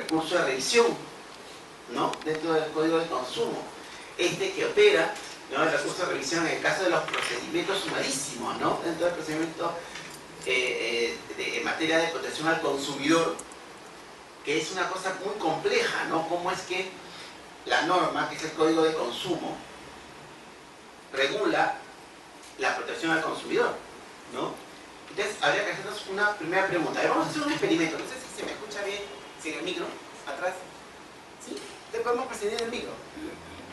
recurso de revisión, ¿no? Dentro del Código de Consumo. Que opera, ¿no?, el recurso de revisión en el caso de los procedimientos sumarísimos, ¿no? Dentro del procedimiento en materia de protección al consumidor, que es una cosa muy compleja, ¿no? Cómo es que la norma, que es el Código de Consumo, regula la protección al consumidor, ¿no? Entonces, habría que hacernos una primera pregunta. A ver, vamos a hacer un experimento. No sé si se me escucha bien, sin el micro, atrás. ¿Sí? ¿Te podemos presidir el micro?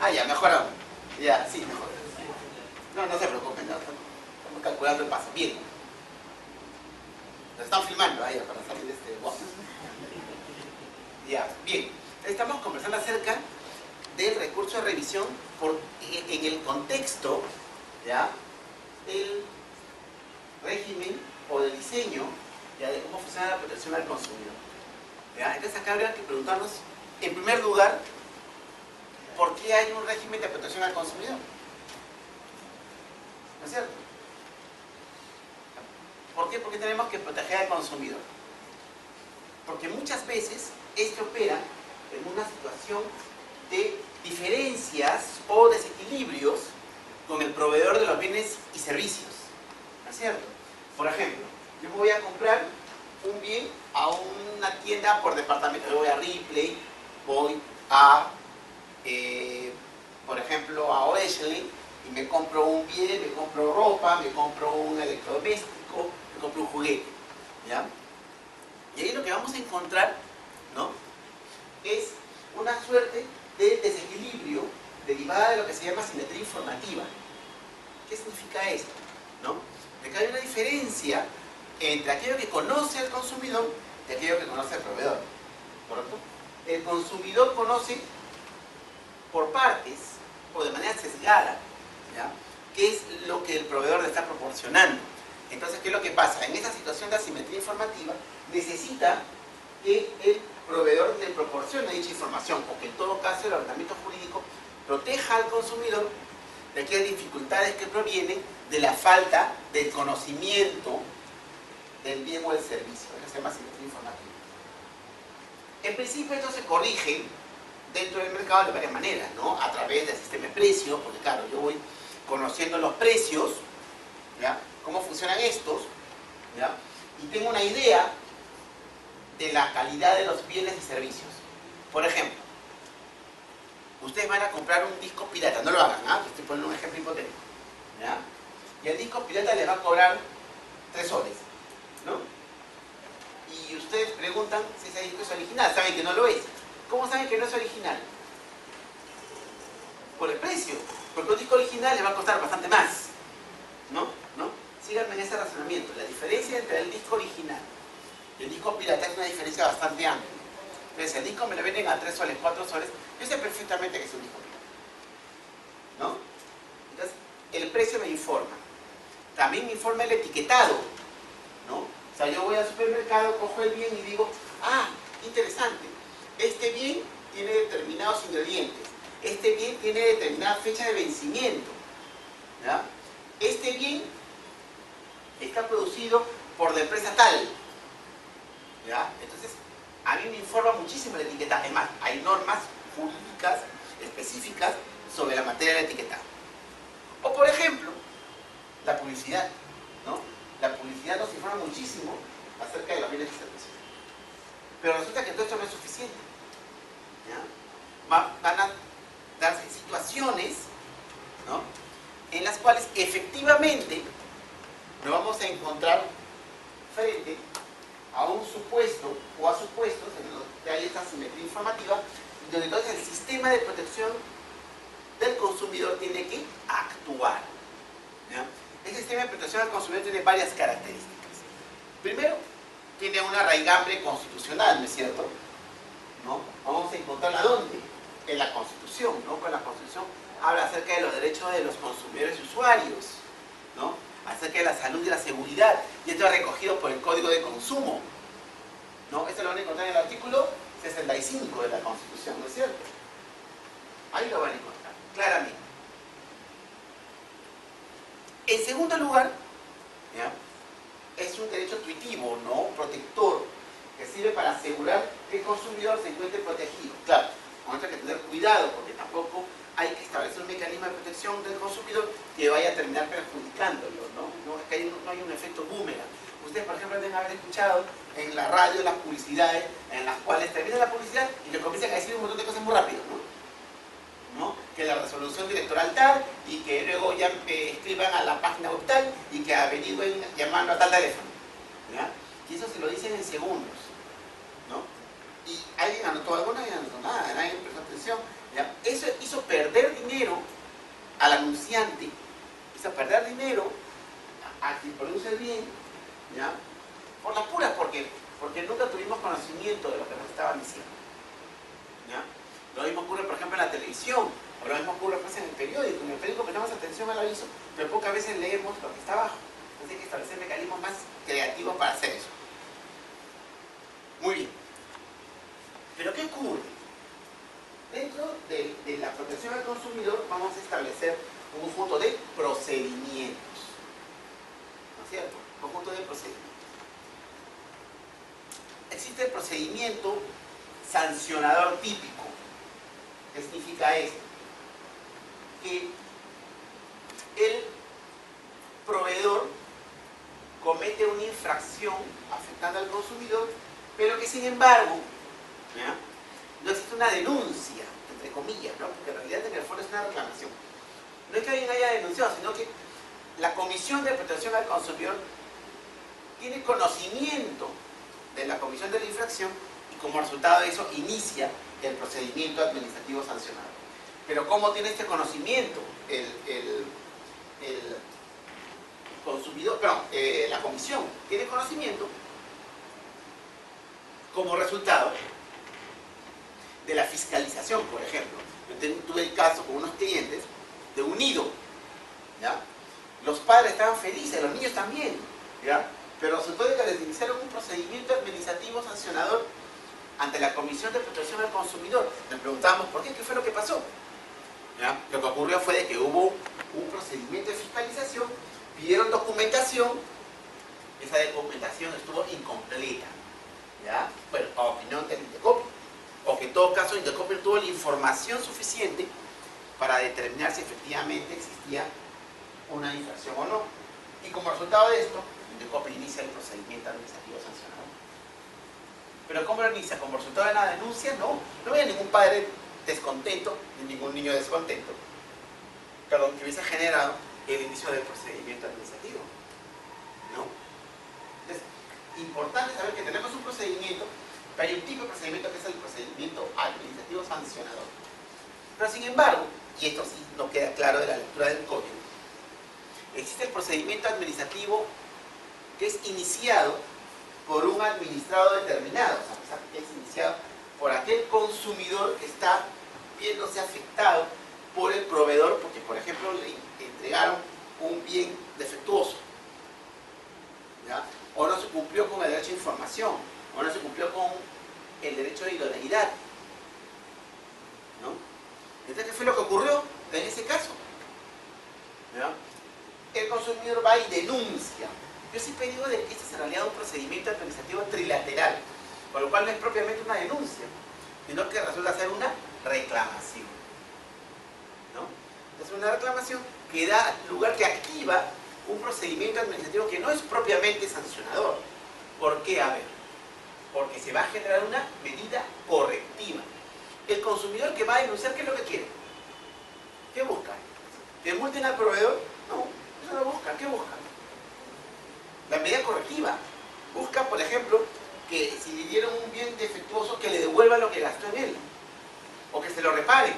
Ah, ya, mejor aún. Ya, sí, mejor. No se preocupen, no, estamos calculando el paso. Bien. Lo están filmando ahí para salir de este guapo. Ya, bien. Estamos conversando acerca del recurso de revisión en el contexto, ¿ya?, del régimen o del diseño, ¿ya?, de cómo funciona la protección al consumidor. ¿Ya? Entonces acá habría que preguntarnos, en primer lugar, ¿por qué hay un régimen de protección al consumidor? ¿No es cierto? ¿Por qué? Porque tenemos que proteger al consumidor. Porque muchas veces opera en una situación de diferencias o desequilibrios con el proveedor de los bienes y servicios. ¿No es cierto? Por ejemplo, yo voy a comprar un bien a una tienda por departamento. Yo voy a Ripley, voy a, por ejemplo, a Oeschling y me compro un bien, me compro ropa, me compro un electrodoméstico, me compro un juguete. ¿Ya? Y ahí lo que vamos a encontrar, ¿no?, es una suerte de desequilibrio derivada de lo que se llama simetría informativa. ¿Qué significa esto? ¿No? De que hay una diferencia entre aquello que conoce el consumidor y aquello que conoce el proveedor. ¿Correcto? El consumidor conoce por partes o de manera sesgada, ¿ya?, qué es lo que el proveedor le está proporcionando. Entonces, ¿qué es lo que pasa? En esa situación de asimetría informativa necesita que el proveedor le proporcione dicha información, o que en todo caso el ordenamiento jurídico proteja al consumidor de aquellas dificultades que provienen de la falta del conocimiento del bien o el servicio. Eso se llama asimetría informativa. En principio esto se corrige dentro del mercado de varias maneras, ¿no? A través del sistema de precios, porque claro, yo voy conociendo los precios, ¿ya?, cómo funcionan estos, ¿ya?, y tengo una idea de la calidad de los bienes y servicios. Por ejemplo, ustedes van a comprar un disco pirata, no lo hagan, ¿ah?, estoy poniendo un ejemplo hipotético, ¿ya?, y el disco pirata les va a cobrar 3 soles, ¿no? Y ustedes preguntan si ese disco es original, saben que no lo es. ¿Cómo saben que no es original? Por el precio, porque un disco original les va a costar bastante más, ¿no? Síganme en ese razonamiento. La diferencia entre el disco original y el disco pirata es una diferencia bastante amplia. Entonces, el disco me lo venden a 3 soles, 4 soles, yo sé perfectamente que es un disco pirata, ¿no? Entonces, el precio me informa. También me informa el etiquetado, ¿no? O sea, yo voy al supermercado, cojo el bien y digo, ah, interesante, este bien tiene determinados ingredientes, este bien tiene determinada fecha de vencimiento, ¿ya? Este bien está producido por la empresa tal, ¿ya? Entonces, a mí me informa muchísimo el etiquetado. Además, hay normas jurídicas específicas sobre la materia del etiquetado. O, por ejemplo, la publicidad, ¿no? La publicidad nos informa muchísimo acerca de los bienes y servicios. Pero resulta que todo esto no es suficiente, ¿ya? Van a darse situaciones, ¿no?, en las cuales efectivamente nos vamos a encontrar frente a un supuesto o a supuestos en donde hay esta simetría informativa, donde entonces el sistema de protección del consumidor tiene que actuar, ¿ya? El sistema de protección al consumidor tiene varias características. Primero, tiene una raigambre constitucional, ¿no es cierto? ¿No? Vamos a encontrarla ¿dónde? En la Constitución, ¿no? Con la Constitución habla acerca de los derechos de los consumidores y usuarios, ¿no? Acerca de la salud y la seguridad, y esto es recogido por el Código de Consumo, ¿no? Esto lo van a encontrar en el artículo 65 de la Constitución, ¿no es cierto? Ahí lo van a encontrar, claramente. En segundo lugar, ¿ya?, es un derecho tuitivo, ¿no?, protector, que sirve para asegurar que el consumidor se encuentre protegido. Claro, vamos a tener que tener cuidado porque tampoco hay que establecer un mecanismo de protección del consumidor que vaya a terminar perjudicándolo, ¿no? Que no hay un efecto boomerang. Ustedes, por ejemplo, deben haber escuchado en la radio las publicidades en las cuales termina la publicidad y le comienzan a decir un montón de cosas muy rápido, ¿no? Que la resolución directoral tal y que luego ya escriban a la página web tal y que averigüen llamando a tal teléfono, ¿ya? Y eso se lo dicen en segundos, ¿no? Y alguien anotó algo, nadie anotó nada, nadie prestó atención, ¿ya? Eso hizo perder dinero al anunciante, hizo perder dinero a quien produce el bien, ¿ya? Por las puras, porque nunca tuvimos conocimiento de lo que nos estaban diciendo, ¿ya? Lo mismo ocurre, por ejemplo, en la televisión, o lo mismo ocurre pues, en el periódico. En el periódico prestamos atención al aviso, pero pocas veces leemos lo que está abajo. Entonces hay que establecer mecanismos más creativos para hacer eso. Muy bien. Pero ¿qué ocurre? Dentro de la protección al consumidor vamos a establecer un conjunto de procedimientos. ¿No es cierto? Un conjunto de procedimientos. Existe el procedimiento sancionador típico. ¿Qué significa esto? Que el proveedor comete una infracción afectando al consumidor, pero que sin embargo, ¿ya?, no existe una denuncia, entre comillas, ¿no? Porque en realidad en el fondo es una reclamación. No es que alguien haya denunciado, sino que la Comisión de Protección al Consumidor tiene conocimiento de la comisión de la infracción y como resultado de eso inicia el procedimiento administrativo sancionador. Pero ¿cómo tiene este conocimiento el consumidor? Perdón, la comisión tiene conocimiento como resultado de la fiscalización, por ejemplo. Yo tuve el caso con unos clientes de Unido, ¿ya? Los padres estaban felices, los niños también, ¿ya? Pero resultó que les iniciaron un procedimiento administrativo sancionador ante la Comisión de Protección al Consumidor. Nos preguntamos por qué, qué fue lo que pasó, ¿ya? Lo que ocurrió fue de que hubo un procedimiento de fiscalización, pidieron documentación, esa documentación estuvo incompleta, ¿ya? Bueno, a opinión del Indecopi, o que en todo caso Indecopi tuvo la información suficiente para determinar si efectivamente existía una infracción o no. Y como resultado de esto, Indecopi inicia el procedimiento administrativo sancionador. ¿Pero cómo lo inicia? ¿Como resultado de una denuncia? No, no había ningún padre descontento, ni ningún niño descontento, perdón, que hubiese generado el inicio del procedimiento administrativo, ¿no? Entonces, importante saber que tenemos un procedimiento, pero hay un tipo de procedimiento que es el procedimiento administrativo sancionador. Pero sin embargo, y esto sí no queda claro de la lectura del código, existe el procedimiento administrativo que es iniciado por un administrado determinado, o sea, que es iniciado por aquel consumidor que está viéndose afectado por el proveedor porque, por ejemplo, le entregaron un bien defectuoso, ¿ya? O no se cumplió con el derecho a información, o no se cumplió con el derecho de idoneidad, ¿no? Entonces, ¿qué fue lo que ocurrió en ese caso? ¿Ya? El consumidor va y denuncia. Yo siempre digo de que este es en realidad un procedimiento administrativo trilateral, con lo cual no es propiamente una denuncia, sino que resulta ser una reclamación, ¿no? Es una reclamación que da lugar, que activa un procedimiento administrativo que no es propiamente sancionador. ¿Por qué? A ver, porque se va a generar una medida correctiva. El consumidor que va a denunciar, ¿qué es lo que quiere? ¿Qué busca? ¿Que multen al proveedor? No, eso no busca. ¿Qué busca? La medida correctiva. Busca, por ejemplo, que si le dieron un bien defectuoso, que le devuelvan lo que gastó en él. O que se lo reparen,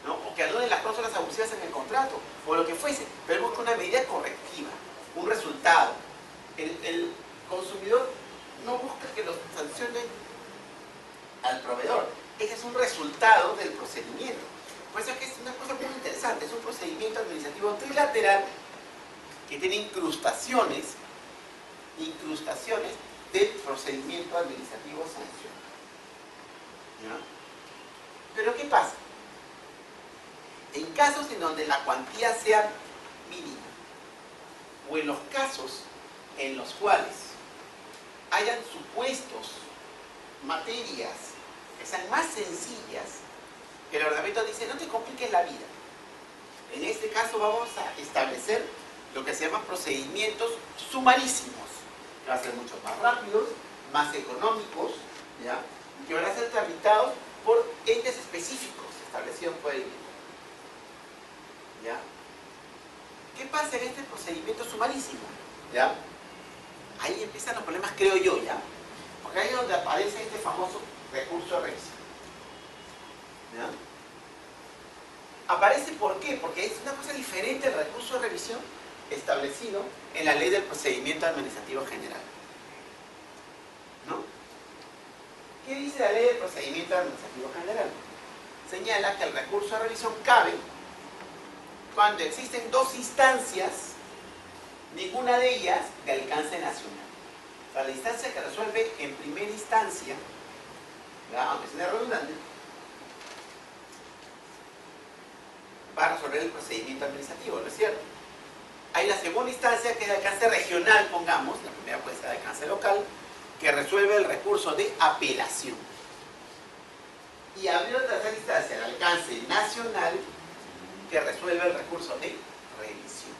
¿no? O que anulen las cláusulas abusivas en el contrato, o lo que fuese. Pero busca una medida correctiva, un resultado. El consumidor no busca que lo sancionen al proveedor. Ese es un resultado del procedimiento. Por eso es que es una cosa muy interesante. Es un procedimiento administrativo trilateral que tiene incrustaciones del procedimiento administrativo sancionado, ¿ya? Pero ¿qué pasa? En casos en donde la cuantía sea mínima, o en los casos en los cuales hayan supuestos, materias que sean más sencillas, que el ordenamiento dice no te compliques la vida. En este caso vamos a establecer lo que se llaman procedimientos sumarísimos, que van a ser mucho más rápidos, más económicos, ¿ya? Que van a ser tramitados por entes específicos establecidos por el mismo. ¿Ya? ¿Qué pasa en este procedimiento sumarísimo? ¿Ya? Ahí empiezan los problemas, creo yo, ¿ya? Porque ahí es donde aparece este famoso recurso de revisión. ¿Ya? ¿Aparece por qué? Porque es una cosa diferente el recurso de revisión establecido en la Ley del Procedimiento Administrativo General. ¿No? ¿Qué dice la Ley del Procedimiento Administrativo General? Señala que el recurso de revisión cabe cuando existen dos instancias, ninguna de ellas de alcance nacional. O sea, la instancia que resuelve en primera instancia, ¿ya? Aunque sea redundante, va a resolver el procedimiento administrativo, ¿no es cierto? Hay la segunda instancia que es de alcance regional, pongamos, la primera puede ser de alcance local, que resuelve el recurso de apelación. Y habría otra tercera instancia de alcance nacional que resuelve el recurso de revisión.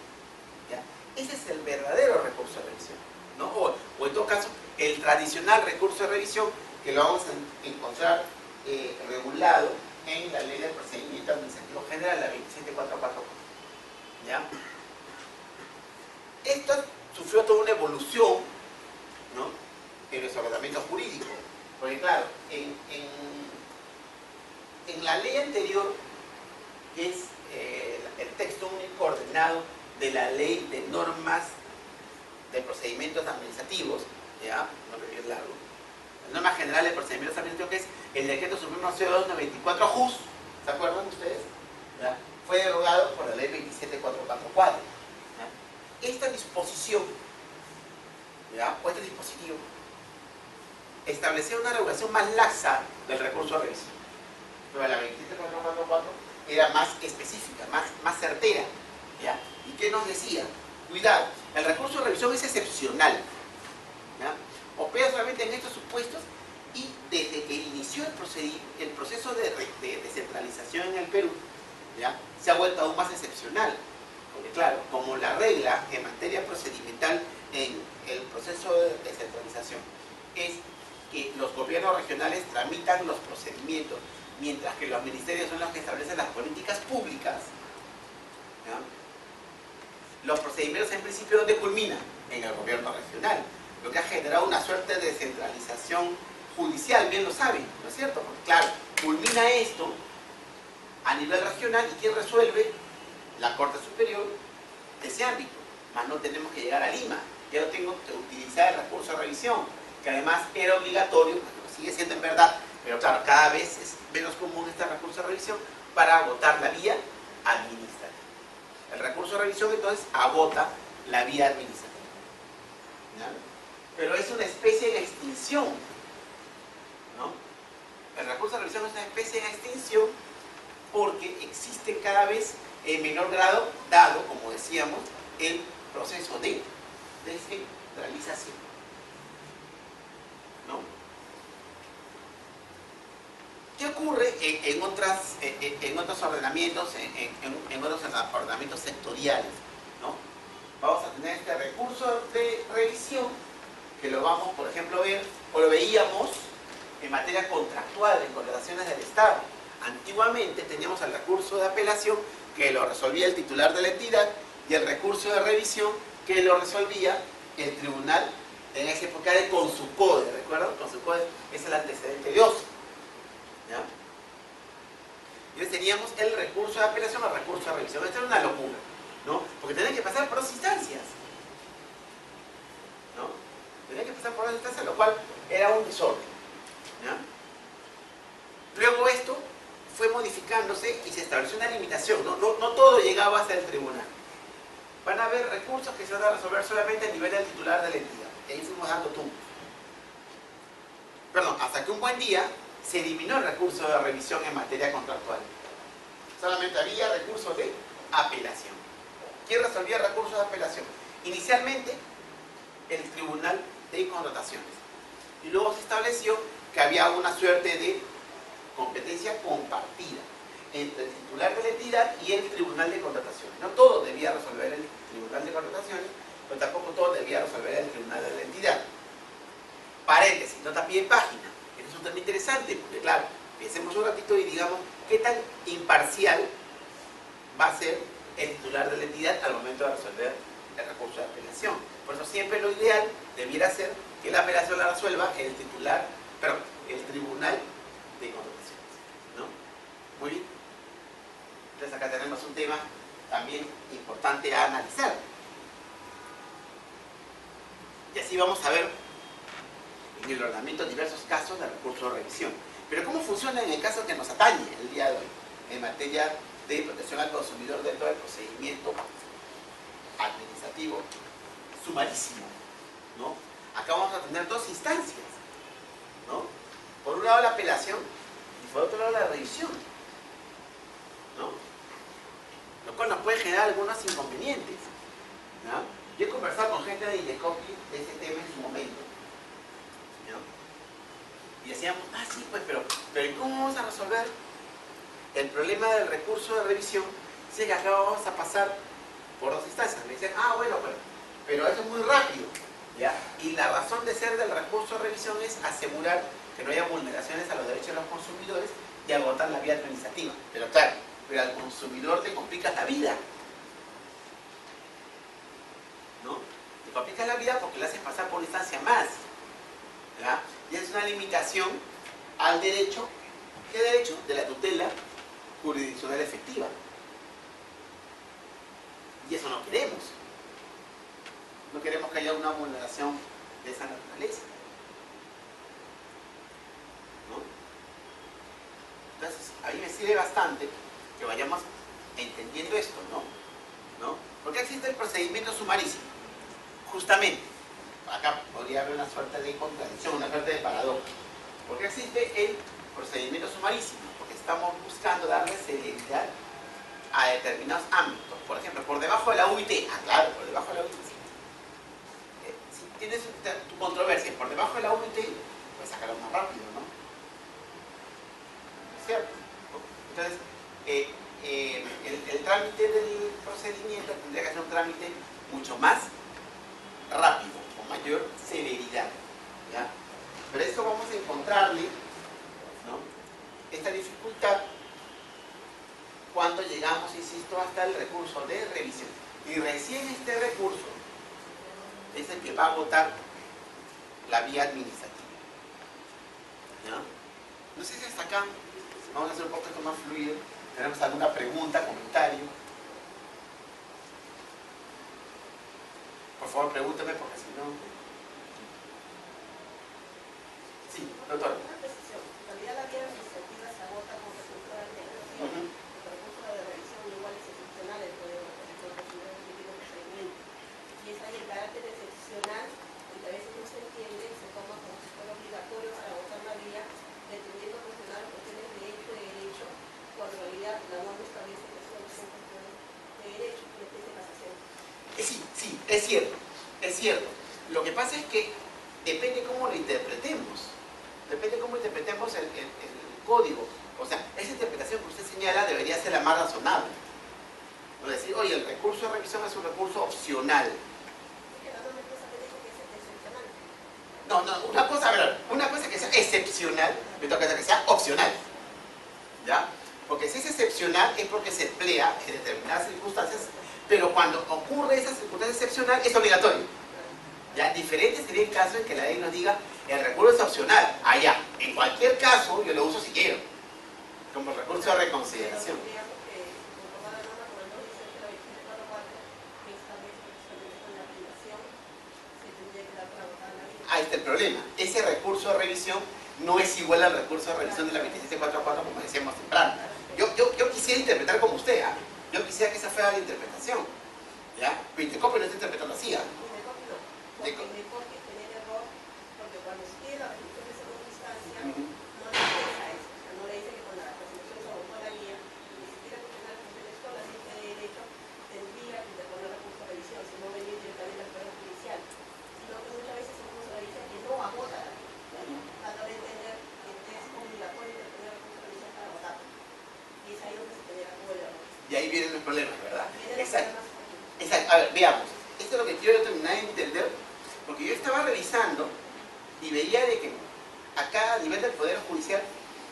¿Ya? Ese es el verdadero recurso de revisión, ¿no? O en todo caso, el tradicional recurso de revisión que lo vamos a encontrar regulado en la Ley del Procedimiento Administrativo General, la 27444. ¿Ya? Esto sufrió toda una evolución, ¿no?, en nuestro ordenamiento jurídico. Porque claro, en la ley anterior, que es el texto único ordenado de la Ley de Normas de Procedimientos Administrativos, ¿ya? No me es largo. La norma general de procedimientos administrativos, que es el decreto supremo CO2-94 JUS, ¿se acuerdan ustedes? ¿Ya? Fue derogado por la ley 27444. ¿Ya? Esta disposición, ¿ya?, o este dispositivo, establecía una regulación más laxa del recurso de revisión. Pero la 27444 era más específica, más certera, ¿ya? ¿Y qué nos decía? Cuidado, el recurso de revisión es excepcional, ¿ya? Opera solamente en estos supuestos y desde que inició el proceso de descentralización en el Perú, ¿ya?, se ha vuelto aún más excepcional. Porque claro, como la regla en materia procedimental en el proceso de descentralización es que los gobiernos regionales tramitan los procedimientos, mientras que los ministerios son los que establecen las políticas públicas, ¿ya?, los procedimientos en principio ¿dónde culminan? En el gobierno regional, lo que ha generado una suerte de descentralización judicial, bien lo saben, ¿no es cierto? Porque claro, culmina esto a nivel regional y ¿quién resuelve? La Corte Superior de ese ámbito. Más no tenemos que llegar a Lima, ya no tengo que utilizar el recurso de revisión, que además era obligatorio, sigue siendo en verdad, pero claro, cada vez es menos común este recurso de revisión para agotar la vía administrativa. El recurso de revisión entonces agota la vía administrativa, ¿ya? Pero es una especie de extinción, ¿no? El recurso de revisión es una especie de extinción porque existe cada vez en menor grado, dado, como decíamos, el proceso de descentralización, ¿no? ¿Qué ocurre en otros ordenamientos, en otros ordenamientos sectoriales, ¿no? Vamos a tener este recurso de revisión que lo vamos, por ejemplo, a ver, o lo veíamos en materia contractual, en contrataciones del Estado. Antiguamente teníamos el recurso de apelación que lo resolvía el titular de la entidad y el recurso de revisión que lo resolvía el tribunal en esa época de Consucode, ¿recuerdan? Consucode es el antecedente de OSO, ¿ya? Entonces teníamos el recurso de apelación o el recurso de revisión. Esto era una locura, ¿no? Porque tenía que pasar por dos instancias, ¿no? Tenía que pasar por dos instancias, lo cual era un desorden, ¿ya? Luego esto fue modificándose y se estableció una limitación, no todo llegaba hasta el tribunal. Van a haber recursos que se van a resolver solamente a nivel del titular de la entidad. Y ahí fuimos dando tumbos. Perdón, hasta que un buen día se eliminó el recurso de revisión en materia contractual. Solamente había recurso de apelación. ¿Quién resolvía el recurso de apelación? Inicialmente, el tribunal de connotaciones. Y luego se estableció que había una suerte de competencia compartida entre el titular de la entidad y el tribunal de connotaciones. No todo debía resolver el tribunal de connotaciones, pero tampoco todo debía resolver el tribunal de la entidad. Paréntesis, nota a pie de página. Este es un tema interesante, porque claro, pensemos un ratito y digamos qué tan imparcial va a ser el titular de la entidad al momento de resolver el recurso de apelación. Por eso siempre lo ideal debiera ser que la apelación la resuelva el titular, perdón, el tribunal de connotaciones, ¿no? Muy bien. Entonces acá tenemos un tema también importante a analizar. Y así vamos a ver en el ordenamiento diversos casos de recurso de revisión. Pero ¿cómo funciona en el caso que nos atañe el día de hoy en materia de protección al consumidor dentro del procedimiento administrativo sumarísimo, ¿no? Acá vamos a tener dos instancias, ¿no? Por un lado la apelación y por otro lado la revisión, ¿no? Lo cual nos puede generar algunos inconvenientes, ¿no? Yo he conversado con gente de Ilecopi de este tema en su momento, ¿no? Y decíamos, sí, pues, pero ¿cómo vamos a resolver el problema del recurso de revisión si es que acá vamos a pasar por dos instancias? Me dicen, bueno, pero eso es muy rápido, ¿ya? Y la razón de ser del recurso de revisión es asegurar que no haya vulneraciones a los derechos de los consumidores y agotar la vía administrativa. Pero claro, al consumidor le complicas la vida, ¿no? Te complicas la vida porque le haces pasar por una instancia más, ¿ya? Y es una limitación al derecho, ¿qué derecho? De la tutela jurisdiccional efectiva. Y eso no queremos. No queremos que haya una vulneración de esa naturaleza, ¿no? Entonces, a mí me sirve bastante que vayamos entendiendo esto, ¿no? ¿Por qué existe el procedimiento sumarísimo? Justamente, acá podría haber una suerte de contradicción, una suerte de paradoja. ¿Por qué existe el procedimiento sumarísimo? Porque estamos buscando darle celeridad a determinados ámbitos. Por ejemplo, por debajo de la UIT. Claro, por debajo de la UIT. Si tienes tu controversia por debajo de la UIT, pues sacarlo más rápido, ¿no? ¿Es cierto? Entonces, el trámite del procedimiento tendría que ser un trámite mucho más rápido, con mayor celeridad, ¿ya? Pero esto vamos a encontrarle, ¿no?, esta dificultad cuando llegamos, insisto, hasta el recurso de revisión. Y recién este recurso es el que va a agotar la vía administrativa, ¿ya? No sé si hasta acá vamos a hacer un poco esto más fluido. ¿Tenemos alguna pregunta, comentario? Por favor, pregúnteme porque si no... Sí, doctor. Una precisión. En realidad la vía administrativa se agota con recurso de revisión. El recurso de revisión igual es excepcional el poder consumidor que tiene procedimiento. Y es ahí el carácter excepcional, que a veces no se entiende, se toma como si fuera obligatorio para agotar la vía, pretendiendo cuestionar las cuestiones de derecho, cuando en realidad la norma establece que solo son cuestiones de derecho y de casación. Sí, es cierto, es cierto. Lo que pasa es que depende cómo lo interpretemos. Depende cómo interpretemos el código. O sea, esa interpretación que usted señala debería ser la más razonable. No decir, oye, el recurso de revisión es un recurso opcional. No, una cosa es que sea excepcional y otra cosa es que sea opcional, ¿ya? Porque si es excepcional es porque se emplea en determinadas circunstancias, pero cuando ocurre esa circunstancia excepcional es obligatorio, ¿ya? Diferente sería el caso en que la ley nos diga el recurso es opcional. Allá, en cualquier caso yo lo uso si quiero, como recurso de reconsideración. Ahí está el problema. Ese recurso de revisión no es igual al recurso de revisión de la 2744, como decíamos temprano. Yo quisiera interpretar como usted, ¿eh? Yo quisiera que esa fuera la interpretación, ¿ya? Pero Intecopi no está interpretando así, ¿eh? Intecopi genera error porque cuando se quiere la resolución de segunda instancia, no le interesa eso. O sea, no le dice que con la resolución se agotó la guía, ni siquiera cuestionar las funciones solas, si tiene derecho, tendría que interponer recurso de revisión, si no venir directamente al Poder Judicial. Sino que muchas veces incluso la Y ahí vienen los problemas, ¿verdad? Vienen los Exacto. problemas. Exacto. A ver, veamos. Esto es lo que quiero terminar de entender, porque yo estaba revisando y veía de que acá a nivel del Poder Judicial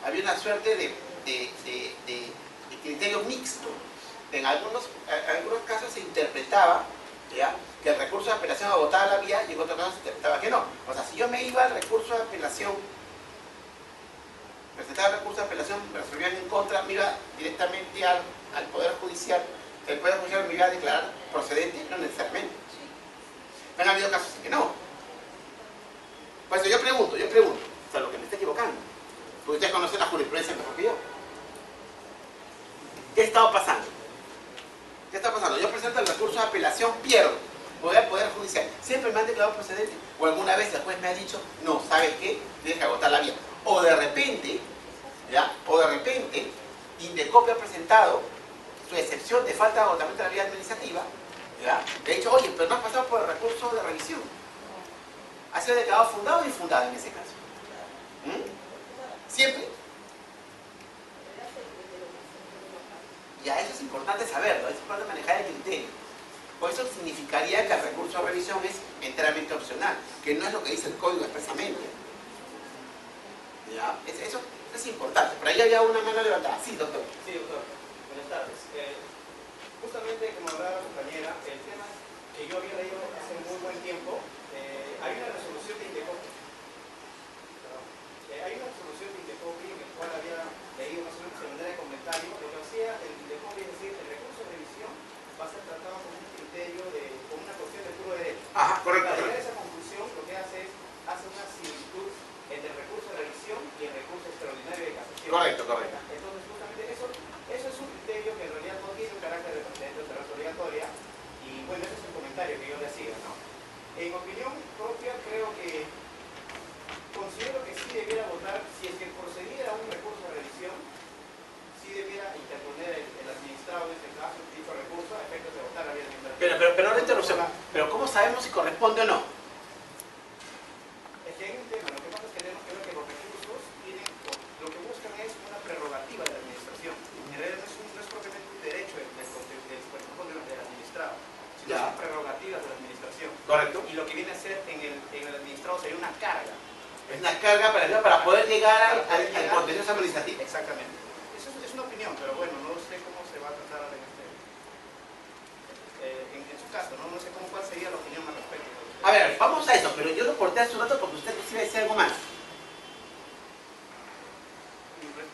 había una suerte de criterio mixto. En algunos casos se interpretaba, ¿ya?, que el recurso de apelación agotaba la vía, y en otros casos se interpretaba que no. O sea, si yo me iba al recurso de apelación, presentaba el recurso de apelación, me resolvían en contra, me iba directamente al Poder Judicial, el Poder Judicial me iba a declarar procedente, no necesariamente. Pero han habido casos en que no. Por eso yo pregunto, o sea, lo que me está equivocando, porque ustedes conocen la jurisprudencia mejor que yo. ¿Qué estaba pasando? ¿Qué está pasando? Yo presento el recurso de apelación, pierdo. Voy al Poder Judicial. ¿Siempre me han declarado procedente? ¿O alguna vez el juez me ha dicho, no, ¿sabes qué? Tienes que agotar la vía? O de repente, ¿ya?, Indecopio ha presentado su excepción de falta de agotamiento de la vía administrativa, ¿ya?, le he dicho, oye, pero no has pasado por el recurso de revisión. Ha sido declarado fundado o infundado en ese caso. ¿Siempre? Ya, eso es importante saberlo, es importante manejar el criterio. Por eso significaría que el recurso de revisión es enteramente opcional, que no es lo que dice el código expresamente. ¿Ya? Eso es importante. Por ahí había una mano levantada. Sí, doctor. Sí, doctor. Buenas tardes. Justamente como hablaba la compañera, el tema que yo había leído hace muy buen tiempo, hay una resolución de Indecopio. Hay una resolución de Indecopio en la cual había leído más o menos en manera de comentario. Lo que hacía el Indecopio es decir, el recurso de revisión va a ser tratado como un criterio, como una cuestión de puro derecho. Ajá, correcto. Para llegar a esa conclusión, lo que hace es una similitud entre el recurso de revisión y el recurso extraordinario de casación. Correcto. Entonces, justamente eso es un criterio que en realidad no tiene un carácter de transferencia obligatoria, y bueno, ese es el comentario que yo le hacía, ¿no? En opinión propia, considero que sí debiera votar, si es que procediera un recurso de revisión, sí debiera interponer el administrado en este caso, dicho recurso, a efectos de votar la vía administrativa. Pero no interrupción. Pero ¿cómo sabemos si corresponde o no? Es que hay un tema, lo que pasa es que tenemos que ver que los recursos lo que buscan es una prerrogativa de la administración. En realidad no es propiamente un derecho del administrado, sino son prerrogativas de la administración. Correcto. Y lo que viene a ser en el administrado sería una carga. Es una carga para poder llegar al contencioso administrativo. Exactamente. Eso es una opinión, pero bueno, no sé cómo se va a tratar en su caso, ¿no? No sé cuál sería la opinión al respecto. A ver, vamos a eso, pero yo lo corté hace un rato porque usted quisiera decir algo más.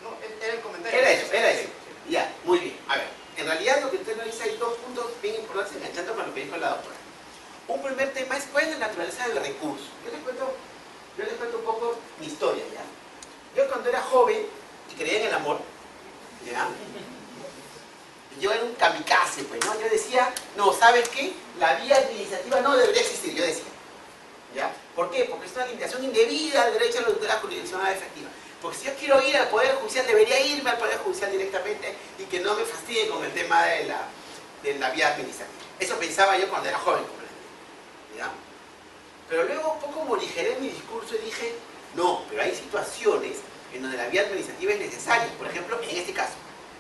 No, era el comentario. Era eso. Sí. Ya, muy bien. A ver, en realidad lo que usted nos dice hay dos puntos bien importantes enganchando con lo que dijo la doctora. Un primer tema es cuál es la naturaleza del recurso. Yo les cuento un poco mi historia, ¿ya? Yo cuando era joven y creía en el amor, ¿ya?, yo era un kamikaze, pues, ¿no? Yo decía, no, ¿sabes qué? La vía administrativa no debería existir, yo decía. ¿Ya? ¿Por qué? Porque es una limitación indebida del derecho a la tutela jurisdiccional efectiva. Porque si yo quiero ir al Poder Judicial, debería irme al Poder Judicial directamente y que no me fastidien con el tema de la vía administrativa. Eso pensaba yo cuando era joven, ¿ya? Pero luego un poco morigeré mi discurso y dije, no, pero hay situaciones en donde la vía administrativa es necesaria. Por ejemplo, en este caso,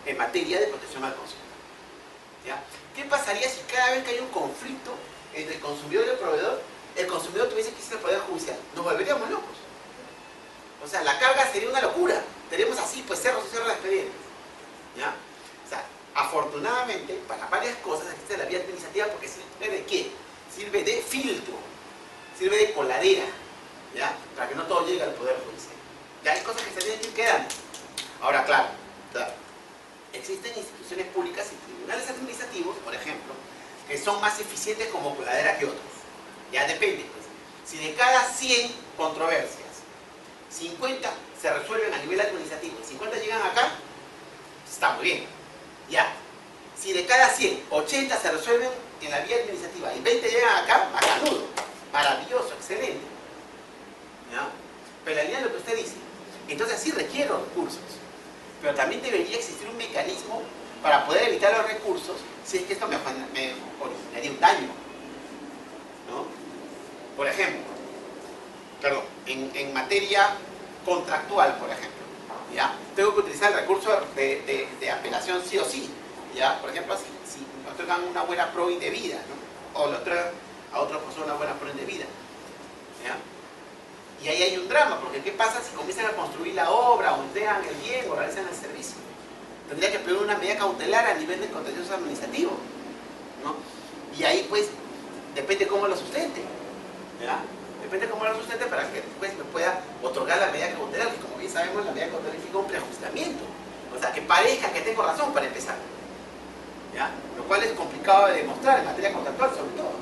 en materia de protección al consumidor. ¿Ya? ¿Qué pasaría si cada vez que hay un conflicto entre el consumidor y el proveedor, el consumidor tuviese que irse al Poder Judicial? Nos volveríamos locos. O sea, la carga sería una locura. Tenemos así, pues, cerros y cerros de expedientes. ¿Ya? O sea, afortunadamente, para varias cosas existe la vía administrativa porque sirve de ¿qué? Sirve de filtro, sirve de coladera, ¿ya? Para que no todo llegue al Poder Judicial. Ya hay cosas que se tienen que ir quedando. Ahora, claro, existen instituciones públicas y tribunales administrativos, por ejemplo, que son más eficientes como coladera que otros. Ya depende, pues. Si de cada 100 controversias, 50 se resuelven a nivel administrativo y 50 llegan acá, está muy bien. Ya. Si de cada 100, 80 se resuelven en la vía administrativa y 20 llegan acá, macanudo. Maravilloso, excelente. ¿Ya? Pero la línea de lo que usted dice. Entonces sí requiero recursos. Pero también debería existir un mecanismo para poder evitar los recursos si es que esto me originaría un daño, ¿no? Por ejemplo, en materia contractual, por ejemplo, ¿ya? Tengo que utilizar el recurso de apelación sí o sí. ¿ya? Por ejemplo, si otorgan una buena pro indebida, ¿no? O le otorgan a otra persona una buena pro indebida, ¿ya? Y ahí hay un drama, porque ¿qué pasa si comienzan a construir la obra, o entregan el bien, o realizan el servicio? Tendría que pedir una medida cautelar a nivel del contencioso administrativo, ¿no? Y ahí, pues, depende cómo lo sustente, ¿ya? Depende cómo lo sustente para que después me pueda otorgar la medida cautelar, que como bien sabemos, la medida cautelar significa un preajustamiento. O sea, que parezca que tengo razón para empezar, ¿ya? Lo cual es complicado de demostrar en materia contractual, sobre todo,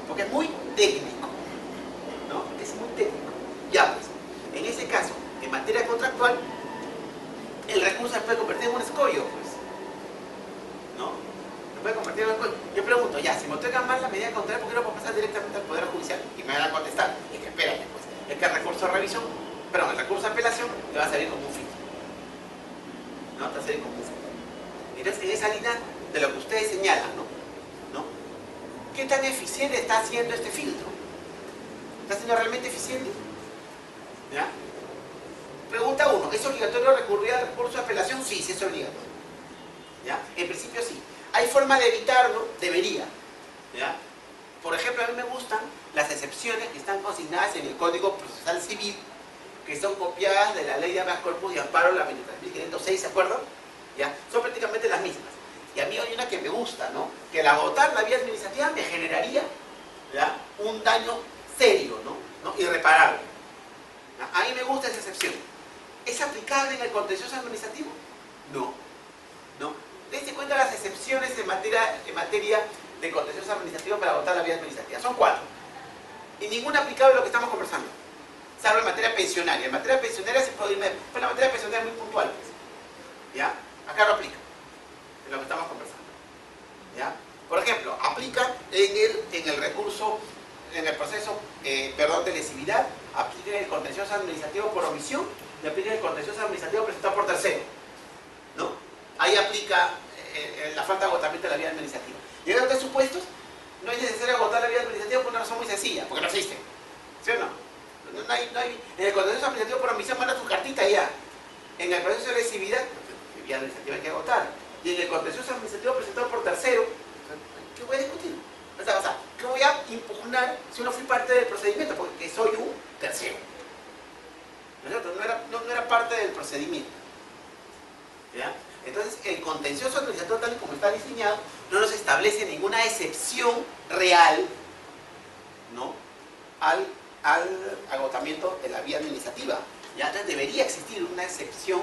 porque es muy técnico, ¿no? Es muy técnico. Ya, pues, en ese caso, en materia contractual, el recurso se puede convertir en un escollo, pues, ¿no? Se puede convertir en un escollo. Yo pregunto, ya, si me otorgan mal la medida cautelar, ¿por qué no puedo pasar directamente al Poder Judicial? Y me van a contestar, es que espérate, pues, es que el recurso de revisión, perdón, el recurso de apelación te va a salir como un filtro, ¿no? Te va a salir como un filtro. Entonces, en esa línea de lo que ustedes señalan, ¿no? ¿Qué tan eficiente está haciendo este filtro? ¿Está siendo realmente eficiente? ¿Ya? Pregunta 1. ¿Es obligatorio recurrir al recurso de apelación? Sí, sí es obligatorio. ¿Ya? En principio sí. ¿Hay forma de evitarlo? Debería. ¿Ya? Por ejemplo, a mí me gustan las excepciones que están consignadas en el Código Procesal Civil, que son copiadas de la Ley de Habeas Corpus y Amparo, la 23.506, ¿se acuerdan? ¿Ya? Son prácticamente las mismas. Y a mí hay una que me gusta, ¿no? Que al agotar la vía administrativa me generaría, ¿ya?, un daño serio, ¿no? Irreparable. ¿Ya? A mí me gusta esa excepción. ¿Es aplicable en el contencioso administrativo? No. ¿No? Dense cuenta las excepciones en materia de contencioso administrativo para agotar la vía administrativa. Son 4. Y ninguna aplicable a lo que estamos conversando. Salvo en materia pensionaria. En materia pensionaria se puede irme. Pues la materia pensionaria es muy puntual, pues. ¿Ya? Acá no aplica. En lo que estamos conversando. ¿Ya? Por ejemplo, aplica en el recurso, en el proceso, de lesividad, aplica en el contencioso administrativo por omisión y aplica en el contencioso administrativo presentado por tercero, ¿no? Ahí aplica la falta de agotamiento de la vía administrativa. Y en otros supuestos, no es necesario agotar la vía administrativa por una razón muy sencilla, porque no existe. ¿Sí o no? No hay, en el contencioso administrativo por omisión manda tu cartita ya. En el proceso de lesividad, la vía administrativa hay que agotar. Y en el contencioso administrativo presentado por tercero, ¿qué voy a discutir? O sea, ¿qué voy a impugnar si no fui parte del procedimiento? Porque soy un tercero. No era parte del procedimiento. ¿Ya? Entonces, el contencioso administrativo, tal y como está diseñado, no nos establece ninguna excepción real, ¿no?, al agotamiento de la vía administrativa. ¿Ya? Entonces, debería existir una excepción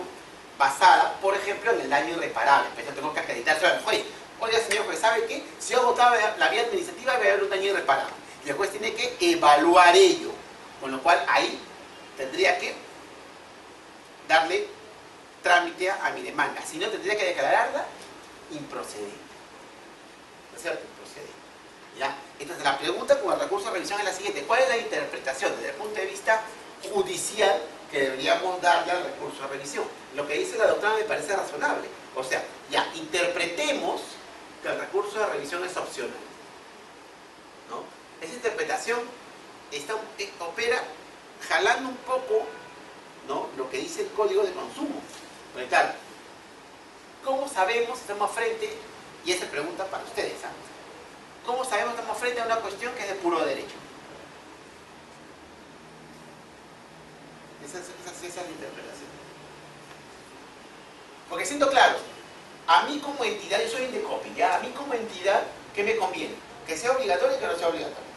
basada, por ejemplo, en el daño irreparable. Entonces, tengo que acreditarse al juez. Oiga, señor juez, ¿sabe qué? Si yo agotaba la vía administrativa, va a haber un daño irreparable. Y el juez tiene que evaluar ello. Con lo cual, ahí tendría que darle trámite a mi demanda. Si no, tendría que declararla improcedente. ¿No es cierto? Improcedente. ¿Ya? Entonces, la pregunta con el recurso de revisión es la siguiente. ¿Cuál es la interpretación desde el punto de vista judicial que deberíamos darle al recurso de revisión? Lo que dice la doctrina me parece razonable. O sea, ya, interpretemos que el recurso de revisión es opcional, ¿no? Esa interpretación opera jalando un poco, ¿no?, lo que dice el Código de Consumo. Porque claro, ¿cómo sabemos si estamos frente, y esa pregunta para ustedes, ¿ah?, ¿cómo sabemos que estamos frente a una cuestión que es de puro derecho? Esa es la interpretación. Porque siendo claro, a mí como entidad, yo soy Indecopi, ¿ya? A mí como entidad, ¿qué me conviene? ¿Que sea obligatorio o que no sea obligatorio?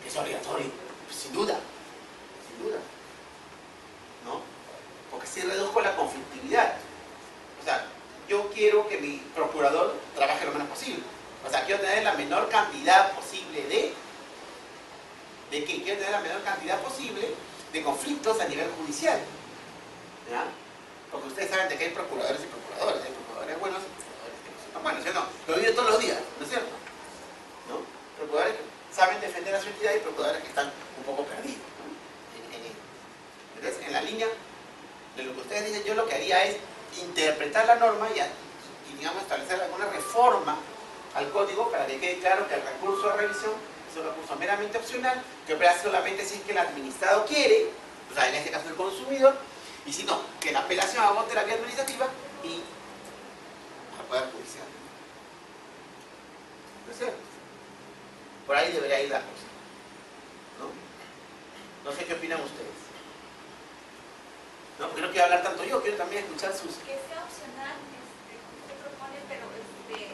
Que sea obligatorio, pues, sin duda, ¿no? Porque si reduzco la conflictividad. O sea, yo quiero que mi procurador trabaje lo menos posible. O sea, quiero tener la menor cantidad posible ¿de qué? Quiero tener la menor cantidad posible de conflictos a nivel judicial. ¿Ya? Porque ustedes saben de que hay procuradores y procuradores. Hay procuradores buenos y procuradores que no son tan buenos, ¿sí o no? Lo viven todos los días, ¿no es cierto? ¿No? Procuradores que saben defender a su entidad y procuradores que están un poco perdidos, ¿no?, entonces, en la línea de lo que ustedes dicen, yo lo que haría es interpretar la norma y digamos, establecer alguna reforma al código para que quede claro que el recurso de revisión es un recurso meramente opcional, que opera solamente si es que el administrado quiere, o sea, en este caso el consumidor, y si no, que la apelación agote la vía administrativa y Poder Judicial. ¿No es cierto? Por ahí debería ir la cosa. ¿No? No sé qué opinan ustedes. No, porque no quiero hablar tanto yo, quiero también escuchar sus... Que sea opcional, como usted propone, pero y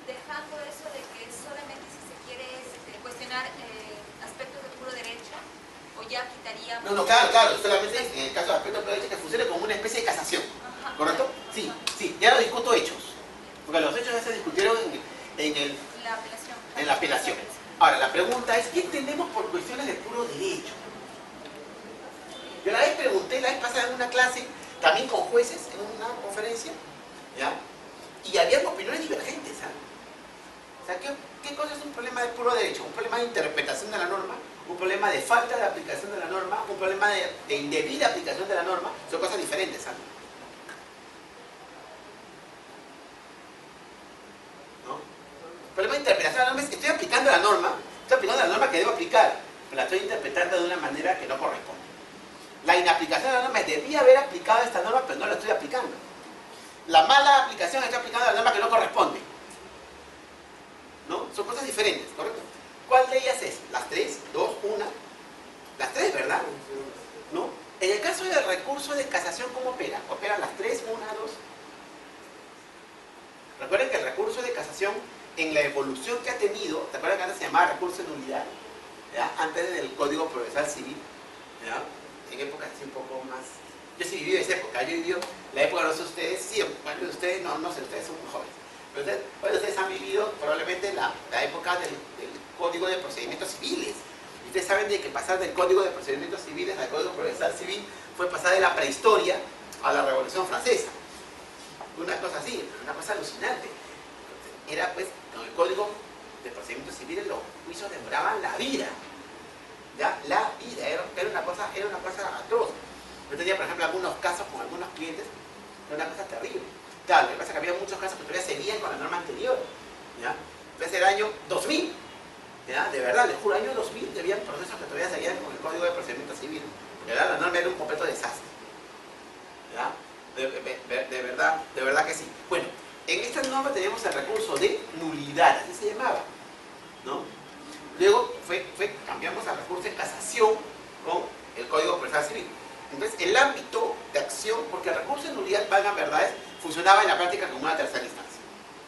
dejando eso de que solamente si se quiere cuestionar aspectos de puro derecho, o ya quitaríamos... No, claro, solamente en el caso de aspecto de derecho que funcione como una especie de casación. Ajá. ¿Correcto? Sí, ya lo discuto hechos. Porque los hechos ya se discutieron en la apelación. Ahora, la pregunta es, ¿qué entendemos por cuestiones de puro derecho? Yo la vez pregunté, la vez pasada en una clase, también con jueces, en una conferencia, ¿ya? Y habían opiniones divergentes, ¿sabes? O sea, ¿qué cosa es un problema de puro derecho? Un problema de interpretación de la norma, un problema de falta de aplicación de la norma, un problema de indebida aplicación de la norma, son cosas diferentes, ¿sabes? ¿No? El problema de interpretación de la norma es que estoy aplicando la norma que debo aplicar, pero la estoy interpretando de una manera que no corresponde. La inaplicación de la norma es, debía haber aplicado esta norma, pero no la estoy aplicando. La mala aplicación está aplicando la norma que no corresponde. ¿No? Son cosas diferentes, ¿correcto? ¿Cuál de ellas es? ¿Las tres? ¿Dos? ¿Una? Las tres, ¿verdad? ¿No? En el caso del recurso de casación, ¿cómo opera? ¿Operan las tres? ¿Una? ¿Dos? Recuerden que el recurso de casación, en la evolución que ha tenido, ¿te acuerdan que antes se llamaba recurso de nulidad? ¿Ya? Antes del Código Procesal Civil, ¿ya? En épocas así un poco más... Yo sí viví esa época, yo viví la época, no sé ustedes, sí, bueno, ustedes no sé, ustedes son muy jóvenes, pero ustedes han vivido probablemente la época del Código de Procedimientos Civiles. Y ustedes saben de que pasar del Código de Procedimientos Civiles al Código Procesal Civil fue pasar de la prehistoria a la Revolución Francesa. Una cosa así, una cosa alucinante. Era pues, con el Código de Procedimientos Civiles los juicios demoraban la vida. ¿Ya? La vida, era una cosa atroz. Yo tenía, por ejemplo, algunos casos con algunos clientes, era una cosa terrible. Claro, lo que pasa es que había muchos casos que todavía seguían con la norma anterior. ¿Ya? Entonces, el año 2000, ¿ya? De verdad, les juro, el año 2000 había procesos que todavía seguían con el Código de Procedimiento Civil. Porque la norma era un completo desastre. ¿Ya? De verdad que sí. Bueno, en esta norma teníamos el recurso de nulidad, así se llamaba, ¿no? Luego cambiamos al recurso de casación con el Código Procesal Civil. Entonces, el ámbito de acción, porque el recurso de nulidad, valgan verdades, funcionaba en la práctica como una tercera instancia.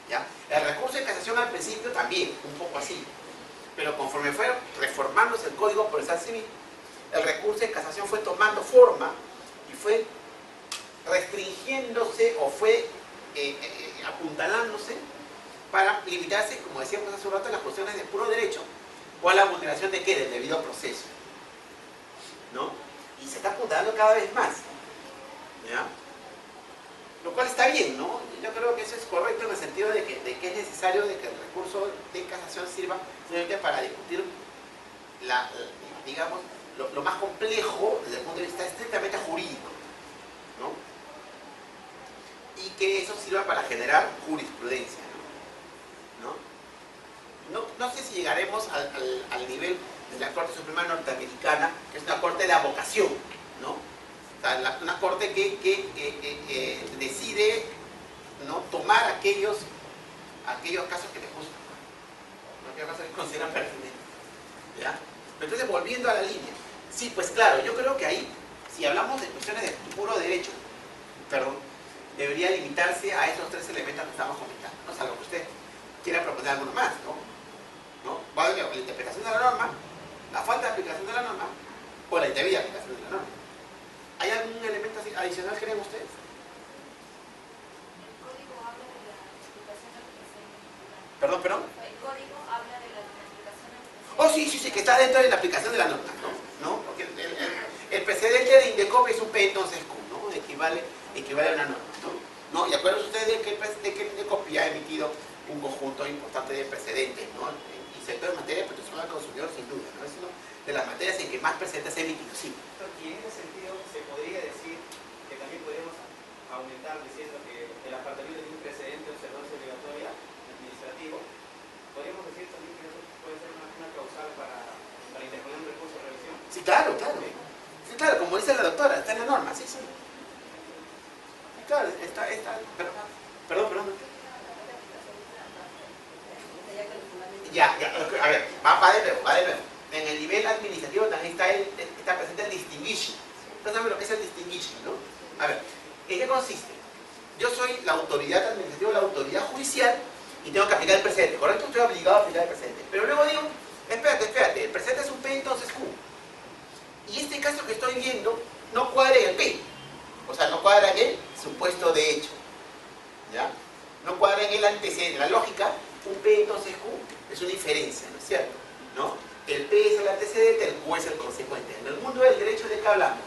¿Ya? El recurso de casación al principio también, un poco así. Pero conforme fue reformándose el Código Procesal Civil, el recurso de casación fue tomando forma y fue restringiéndose o fue apuntalándose para limitarse, como decíamos hace un rato, a las cuestiones de puro derecho o a la vulneración de ¿qué? Del debido proceso, ¿no? Y se está apuntalando cada vez más, ¿ya? Lo cual está bien, ¿no? Yo creo que eso es correcto en el sentido de que es necesario de que el recurso de casación sirva simplemente para discutir digamos, lo más complejo desde el punto de vista estrictamente jurídico, ¿no? Y que eso sirva para generar jurisprudencia, ¿no? No sé si llegaremos al nivel de la Corte Suprema Norteamericana, que es una corte de abocación, ¿no? O sea, una corte que decide, ¿no?, tomar aquellos casos que le gustan, ¿no? Aquellos casos que consideran pertinentes, ¿ya? Entonces, volviendo a la línea, sí, pues claro, yo creo que ahí, si hablamos de cuestiones de puro derecho, debería limitarse a esos tres elementos que estamos comentando, ¿no? Salvo que usted quiera proponer alguno más, ¿no? Va a haber la interpretación de la norma, la falta de aplicación de la norma o la indebida aplicación de la norma. ¿Hay algún elemento adicional que creen ustedes? El código habla de la explicación de la Perdón. El código habla de la explicación de la Oh, sí, que está dentro de la aplicación de la norma, ¿no? Porque el precedente de Indecopi es un P entonces Q, ¿no? Equivale a una norma, ¿no? Y acuérdense ustedes de que el Indecopi ha emitido un conjunto importante de precedentes, ¿no? Y sector de materia de protección al consumidor, sin duda, ¿no? Es una de las materias en que más precedentes se ha emitido, sí. Y en ese sentido se podría decir que también podríamos aumentar diciendo que el apartamiento de un precedente o observancia obligatoria administrativo, podríamos decir también que eso puede ser una causal para interponer un recurso de revisión. Sí, claro. Sí, claro, como dice la doctora, está en la norma, sí. Claro, está. Perdón. Ya, a ver, va de nuevo. En el nivel administrativo también está presente el distinguishing. Ustedes saben lo que es el distinguishing, ¿no? A ver, ¿en qué consiste? Yo soy la autoridad administrativa, la autoridad judicial, y tengo que aplicar el precedente, ¿correcto? Estoy obligado a aplicar el precedente. Pero luego digo, espérate, el precedente es un P, entonces Q. Y este caso que estoy viendo no cuadra en el P. O sea, no cuadra en el supuesto de hecho. ¿Ya? No cuadra en el antecedente. La lógica, un P entonces Q es una inferencia, ¿no es cierto? ¿No? El P es el antecedente, el Q es el consecuente. En el mundo del derecho, ¿de qué hablamos?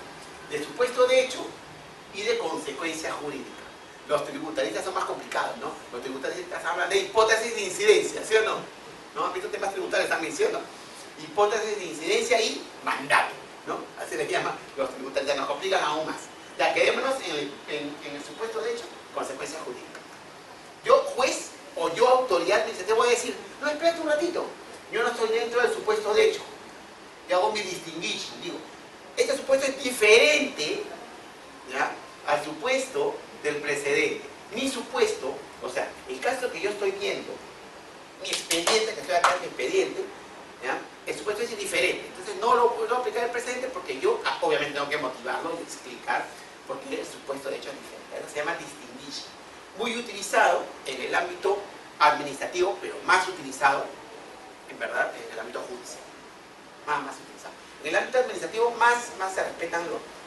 De supuesto de hecho y de consecuencia jurídica. Los tributaristas son más complicados, ¿no? Los tributaristas hablan de hipótesis de incidencia, ¿sí o no? ¿No? ¿Han visto temas tributarios también, sí o no? Hipótesis de incidencia y mandato, ¿no? Así les llama los tributaristas, nos complican aún más. Ya, quedémonos en el supuesto de hecho, consecuencia jurídica. Yo, juez, o yo, autoridad administrativa, voy a decir, no, espérate un ratito, yo no estoy dentro del supuesto de hecho. Yo hago mi distinguishing, digo, este supuesto es diferente, ¿ya?, al supuesto del precedente. Mi supuesto, o sea, el caso que yo estoy viendo, mi expediente, que estoy acá en mi expediente, ¿ya?, el supuesto es diferente. Entonces no lo puedo aplicar el precedente porque yo, obviamente, tengo que motivarlo y explicar por qué el supuesto de hecho es diferente. Eso se llama distinguishing. Muy utilizado en el ámbito administrativo, pero más utilizado, en verdad, en el ámbito judicial. Más utilizado. En el ámbito administrativo más se respetan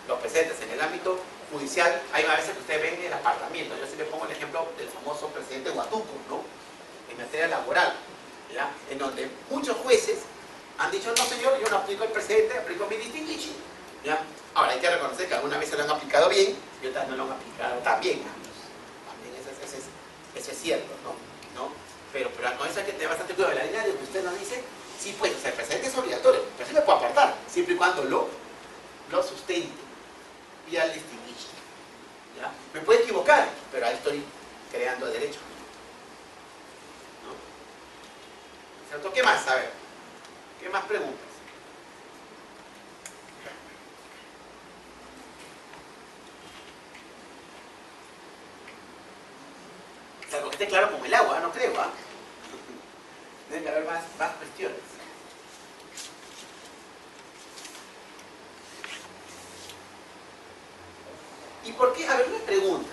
los precedentes. En el ámbito judicial hay a veces que ustedes ven el apartamiento. Yo siempre pongo el ejemplo del famoso presidente Huatuco, ¿no?, en materia laboral, ¿ya?, en donde muchos jueces han dicho, no señor, yo no aplico el precedente, aplico mi distinguishing, ¿ya? Ahora hay que reconocer que algunas veces lo han aplicado bien y otras no lo han aplicado tan bien. También eso es cierto, ¿no? Pero con eso hay que tener bastante cuidado. La línea de lo que usted nos dice, sí, pues, o sea, el precedente es obligatorio, pero sí me puedo apartar, siempre y cuando lo sustente vía el distinguishing, ¿ya? Me puedo equivocar, pero ahí estoy creando derecho, ¿no? ¿Cierto? ¿Qué más? A ver, ¿qué más preguntas? Salvo que esté claro como el agua, no creo, ¿ah? Deben haber más cuestiones. ¿Y por qué? A ver, una pregunta.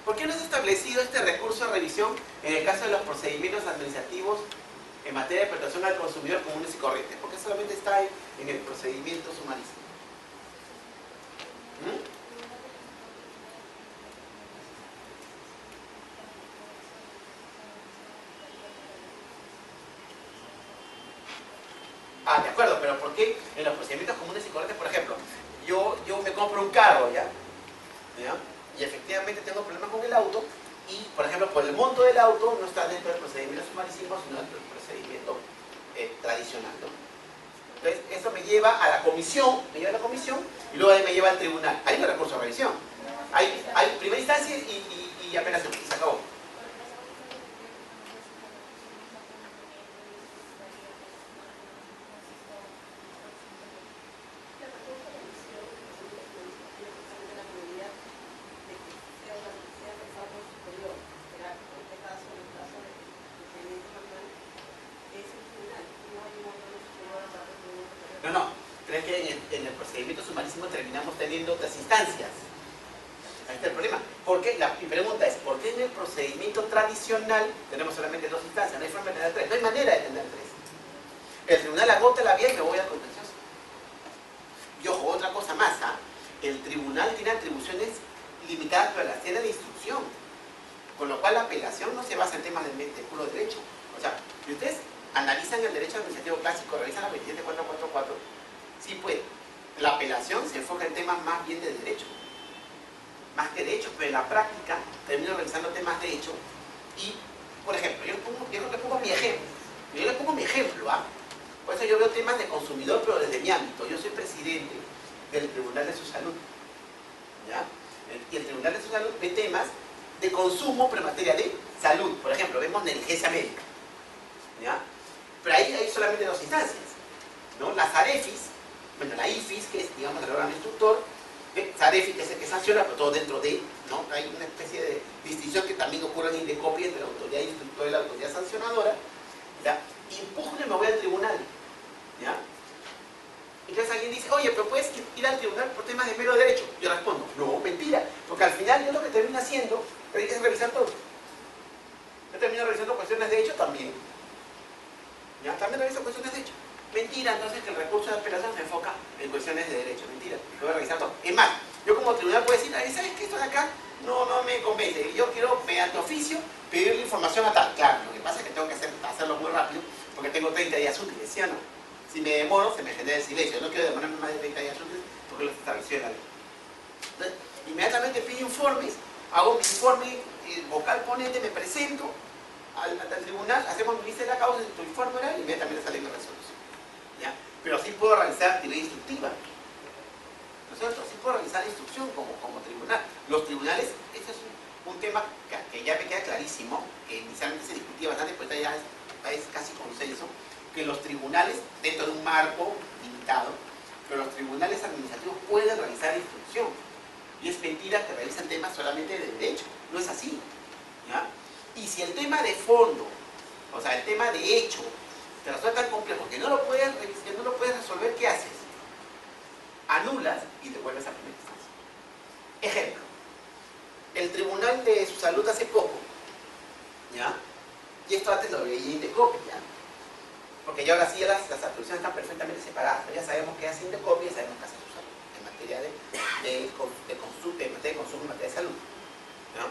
¿Por qué no se ha establecido este recurso de revisión en el caso de los procedimientos administrativos en materia de protección al consumidor comunes y corrientes? ¿Por qué solamente está en el procedimiento sumarístico? Ah, de acuerdo, pero ¿por qué en los procedimientos comunes y corrientes, por ejemplo, yo me compro un carro, ¿ya? Y efectivamente tengo problemas con el auto y, por ejemplo, por el monto del auto no está dentro del procedimiento sumarísimo, sino dentro del procedimiento tradicional, ¿no? Entonces, eso me lleva a la comisión, y luego me lleva al tribunal. Ahí no hay recurso de revisión. Hay primera instancia y apelación, y se acabó. No, pero es que en el procedimiento sumarísimo terminamos teniendo otras instancias. Ahí está el problema. Mi pregunta es, ¿por qué en el procedimiento tradicional tenemos solamente dos instancias? No hay forma de tener tres, no hay manera de tener tres. El tribunal agota la vía y me voy al contencioso. Y ojo, otra cosa más, el tribunal tiene atribuciones limitadas para la escena de instrucción, con lo cual la apelación no se basa en temas de puro derecho. O sea, si ustedes analizan el derecho administrativo clásico, revisan la 27444, sí puede. La apelación se enfoca en temas más bien de derecho, más que de hecho, pero en la práctica termino revisando temas de hecho y, por ejemplo, yo le pongo mi ejemplo, por eso yo veo temas de consumidor, pero desde mi ámbito. Yo soy presidente del Tribunal de su Salud, ¿ya? Y el Tribunal de su Salud ve temas de consumo, pero en materia de salud. Por ejemplo, vemos negligencia médica, ¿ya? Pero ahí hay solamente dos instancias, ¿no? Las AREFIS, bueno, la IFIS, que es, digamos, el órgano instructor, SAREFIS, que es el que sanciona, pero todo dentro de, ¿no? Hay una especie de distinción que también ocurre en Indecopy entre la autoridad instructora y la autoridad sancionadora, ¿ya? Impugna cuestiones de hecho también. ¿Ya? También reviso cuestiones de hecho. Mentira, entonces, que el recurso de apelación se enfoca en cuestiones de derecho. Mentira, lo voy a revisar todo. Es más, yo como tribunal puedo decir, "Ay, ¿sabes qué? Esto de acá no me convence. Yo quiero, mediante oficio, pedirle información a tal". Claro, lo que pasa es que tengo que hacerlo muy rápido, porque tengo 30 días útiles, ¿sí o no? Si me demoro, se me genera el silencio. No quiero demorarme más de 30 días útiles, porque lo estableció la ley. Entonces, inmediatamente pido informes, hago mi informe vocal ponente, me presento al tribunal, hacemos mi lista de la causa, tu informe oral y inmediatamente sale mi resolución. ¿Ya? Pero sí puedo realizar actividad instructiva. ¿No es cierto? Sí puedo realizar instrucción como tribunal. Los tribunales, ese es un tema que ya me queda clarísimo, que inicialmente se discutía bastante, pues ya es casi consenso, que los tribunales, dentro de un marco limitado, pero los tribunales administrativos pueden realizar instrucción. Y es mentira que realizan temas solamente de derecho. No es así. ¿Ya? Y si el tema de fondo, o sea, el tema de hecho, te resulta tan complejo que no lo puedes resolver, ¿qué haces? Anulas y te vuelves a primera instancia. Ejemplo. El Tribunal de su Salud hace poco, ¿ya? Y esto antes lo veía Indecopy, ¿ya? Porque ya ahora sí las atribuciones están perfectamente separadas. Ya sabemos qué hace Indecopy y sabemos qué hace su salud en materia de consumo en materia de salud. ¿Ya?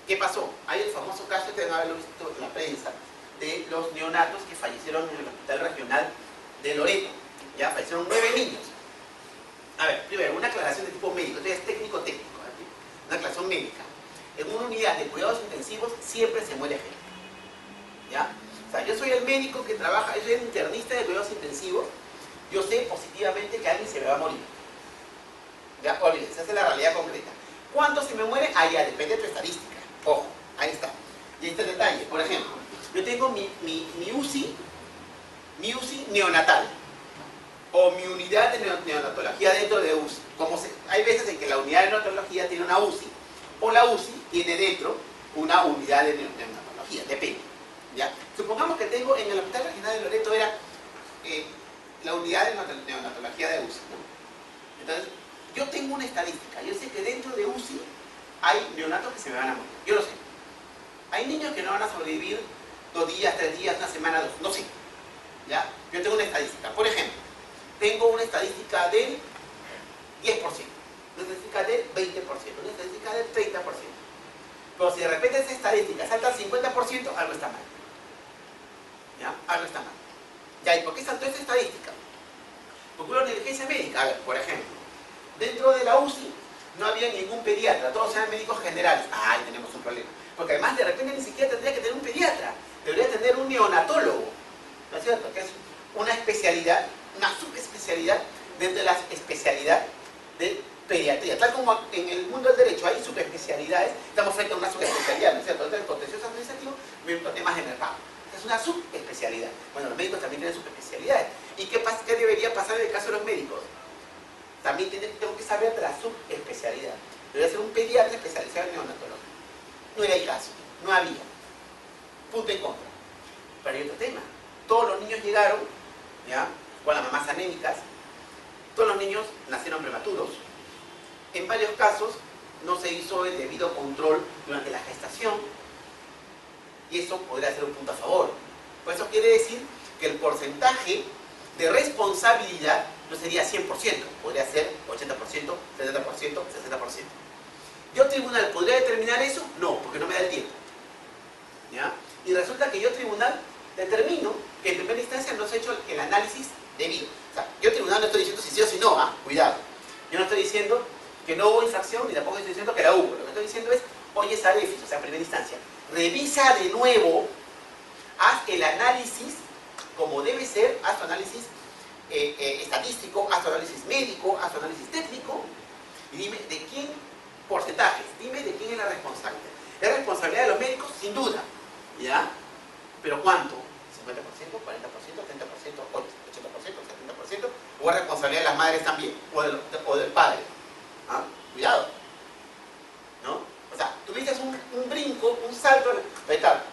¿Qué pasó? Hay el famoso caso, que deben haberlo visto en la prensa, de los neonatos que fallecieron en el Hospital Regional de Loreto. Ya fallecieron 9 niños. A ver, primero, una aclaración de tipo médico, esto ya es técnico-técnico, ¿sí? Una aclaración médica. En una unidad de cuidados intensivos siempre se muere gente. ¿Ya? O sea, yo soy el médico que trabaja, yo soy el internista de cuidados intensivos, yo sé positivamente que alguien se me va a morir. ¿Ya? Olvídense, esa es la realidad concreta. ¿Cuántos se me mueren? Ah, ya, depende de tu estadística. Ojo, ahí está. Y ahí está el detalle. Por ejemplo, yo tengo mi UCI neonatal, o mi unidad de neonatología dentro de UCI. Hay veces en que la unidad de neonatología tiene una UCI, o la UCI tiene dentro una unidad de neonatología, depende. ¿Ya? Supongamos que tengo en el Hospital Regional de Loreto era la unidad de neonatología de UCI, ¿no? Entonces, yo tengo una estadística, yo sé que dentro de UCI hay neonatos que se me van a morir, yo lo sé. Hay niños que no van a sobrevivir 2 días, 3 días, 1 semana, 2, no sé. ¿Ya? Yo tengo una estadística. Por ejemplo, tengo una estadística del 10%, una estadística del 20%, una estadística del 30%. Pero si de repente esa estadística salta al 50%, algo está mal. ¿Ya? Algo está mal. ¿Ya? ¿Y por qué saltó esa estadística? Porque hubo una negligencia médica. A ver, por ejemplo, dentro de la UCI no había ningún pediatra, todos eran médicos generales. ¡Ay, tenemos un problema! Porque además de repente ni siquiera tendría que tener un pediatra, debería tener un neonatólogo, ¿no es cierto? Que es una especialidad, una subespecialidad dentro de la especialidad de pediatría. Tal como en el mundo del derecho hay subespecialidades, estamos frente a una subespecialidad, ¿no es cierto? Entonces el contencioso administrativo, temas de mercado. Es una subespecialidad. Bueno, los médicos también tienen subespecialidades. ¿Y qué debería pasar en el caso de los médicos? También tengo que saber de la subespecialidad. Debería ser un pediatra especializado en neonatología. No era el caso, no había. Punto en contra. Pero hay otro tema. Todos los niños llegaron, ¿ya? Con las mamás anémicas. Todos los niños nacieron prematuros. En varios casos no se hizo el debido control durante la gestación. Y eso podría ser un punto a favor. Pues eso quiere decir que el porcentaje de responsabilidad no sería 100%, podría ser 80%, 70%, 60%. ¿Yo tribunal podría determinar eso? No, porque no me da el tiempo. ¿Ya? Y resulta que yo tribunal determino que en primera instancia no se ha hecho el análisis debido. O sea, yo tribunal no estoy diciendo si sí o si no, cuidado. Yo no estoy diciendo que no hubo infracción, ni tampoco estoy diciendo que la hubo. Lo que estoy diciendo es, oye, esa déficit, o sea, en primera instancia, revisa de nuevo, haz el análisis como debe ser, haz tu análisis estadístico, haz tu análisis médico, haz tu análisis técnico, y dime de quién, porcentajes, dime de quién es la responsabilidad. ¿Es responsabilidad de los médicos? Sin duda, ¿ya? ¿Pero cuánto? ¿50%, 40%, 30%, 80%, 70%? ¿O es responsabilidad de las madres también? ¿O del padre? Cuidado, ¿no? O sea, tuviste un brinco, un salto,